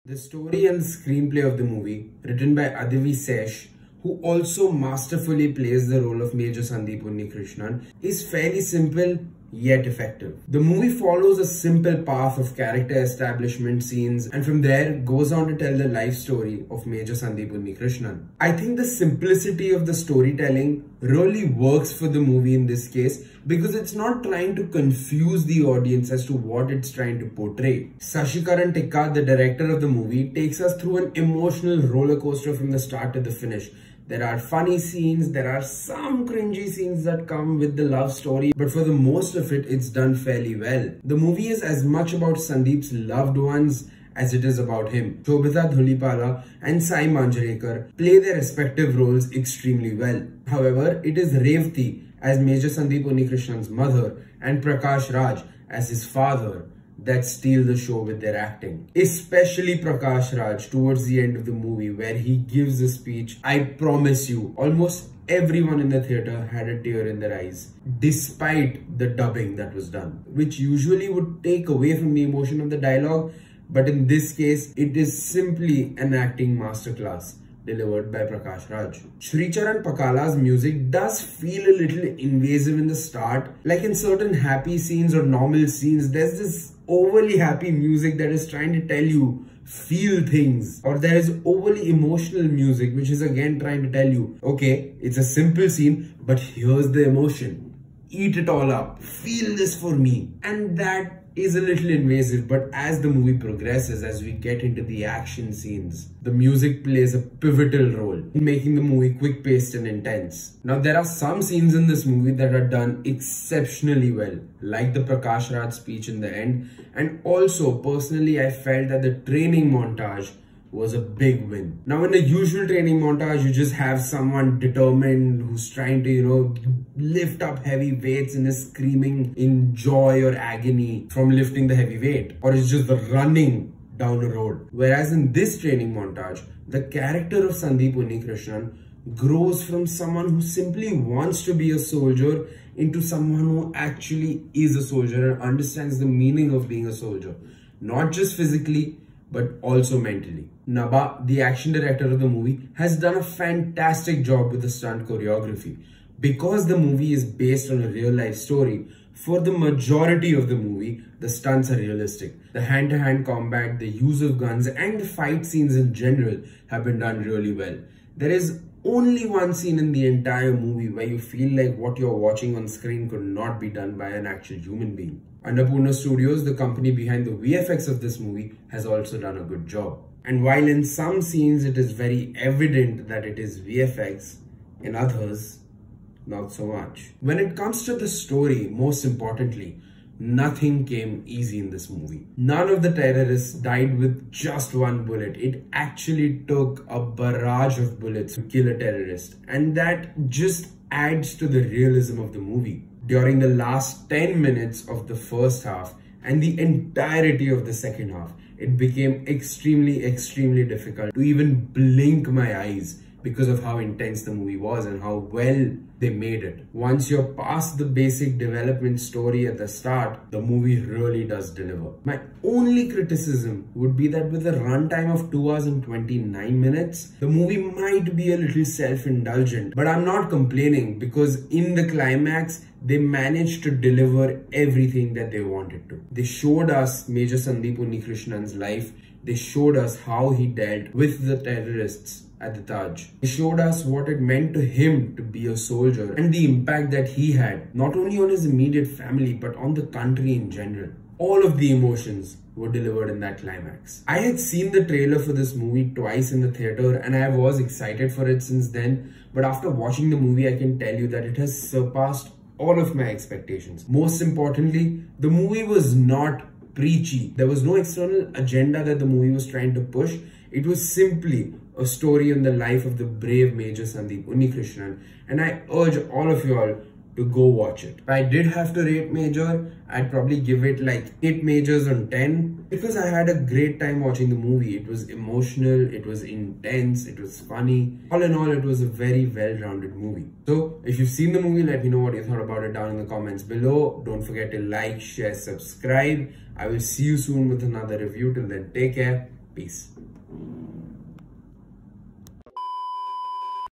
The story and screenplay of the movie, written by Adivi Sesh, who also masterfully plays the role of Major Sandeep Unnikrishnan, is fairly simple yet effective. The movie follows a simple path of character establishment scenes and from there goes on to tell the life story of Major Sandeep Unnikrishnan. I think the simplicity of the storytelling really works for the movie in this case because it's not trying to confuse the audience as to what it's trying to portray. Sashikaran Tikka, the director of the movie, takes us through an emotional roller coaster from the start to the finish. There are funny scenes, there are some cringy scenes that come with the love story, but for the most of it, it's done fairly well. The movie is as much about Sandeep's loved ones as it is about him. Shobhita Dhulipala and Saiee Manjrekar play their respective roles extremely well. However, it is Revathi as Major Sandeep Unnikrishnan's mother and Prakash Raj as his father that steal the show with their acting. Especially Prakash Raj towards the end of the movie where he gives a speech. I promise you, almost everyone in the theatre had a tear in their eyes, despite the dubbing that was done, which usually would take away from the emotion of the dialogue, but in this case, it is simply an acting masterclass delivered by Prakash Raj. Sri Charan Pakala's music does feel a little invasive in the start. Like in certain happy scenes or normal scenes, there's this overly happy music that is trying to tell you, feel things. Or there is overly emotional music, which is again trying to tell you, okay, it's a simple scene, but here's the emotion. Eat it all up. Feel this for me. And that is a little invasive, but as the movie progresses, as we get into the action scenes, the music plays a pivotal role in making the movie quick-paced and intense. Now, there are some scenes in this movie that are done exceptionally well, like the Prakash Raj speech in the end, and also, personally, I felt that the training montage was a big win. Now, in the usual training montage, you just have someone determined who's trying to, lift up heavy weights and is screaming in joy or agony from lifting the heavy weight. Or it's just the running down a road. Whereas in this training montage, the character of Sandeep Unnikrishnan grows from someone who simply wants to be a soldier into someone who actually is a soldier and understands the meaning of being a soldier. Not just physically, but also mentally. Naba, the action director of the movie, has done a fantastic job with the stunt choreography. Because the movie is based on a real life story, for the majority of the movie, the stunts are realistic. The hand-to-hand combat, the use of guns, and the fight scenes in general have been done really well. There is only one scene in the entire movie where you feel like what you're watching on screen could not be done by an actual human being. Annapurna Studios, the company behind the VFX of this movie, has also done a good job. And while in some scenes it is very evident that it is VFX, in others, not so much. When it comes to the story, most importantly, nothing came easy in this movie. None of the terrorists died with just one bullet. It actually took a barrage of bullets to kill a terrorist. And that just adds to the realism of the movie. During the last 10 minutes of the first half and the entirety of the second half, it became extremely difficult to even blink my eyes because of how intense the movie was and how well they made it. Once you're past the basic development story at the start, the movie really does deliver. My only criticism would be that with a runtime of 2 hours and 29 minutes, the movie might be a little self-indulgent. But I'm not complaining because in the climax, they managed to deliver everything that they wanted to. They showed us Major Sandeep Unnikrishnan's life. They showed us how he dealt with the terrorists at the Taj. They showed us what it meant to him to be a soldier and the impact that he had, not only on his immediate family, but on the country in general. All of the emotions were delivered in that climax. I had seen the trailer for this movie twice in the theatre and I was excited for it since then. But after watching the movie, I can tell you that it has surpassed all of my expectations. Most importantly, the movie was not preachy. There was no external agenda that the movie was trying to push. It was simply a story on the life of the brave Major Sandeep Unnikrishnan, and I urge all of you all to go watch it. If I did have to rate Major, I'd probably give it like 8 Majors on 10 because I had a great time watching the movie. It was emotional, it was intense, it was funny. All in all, it was a very well-rounded movie. So, if you've seen the movie, let me know what you thought about it down in the comments below. Don't forget to like, share, subscribe. I will see you soon with another review. Till then, take care. Peace.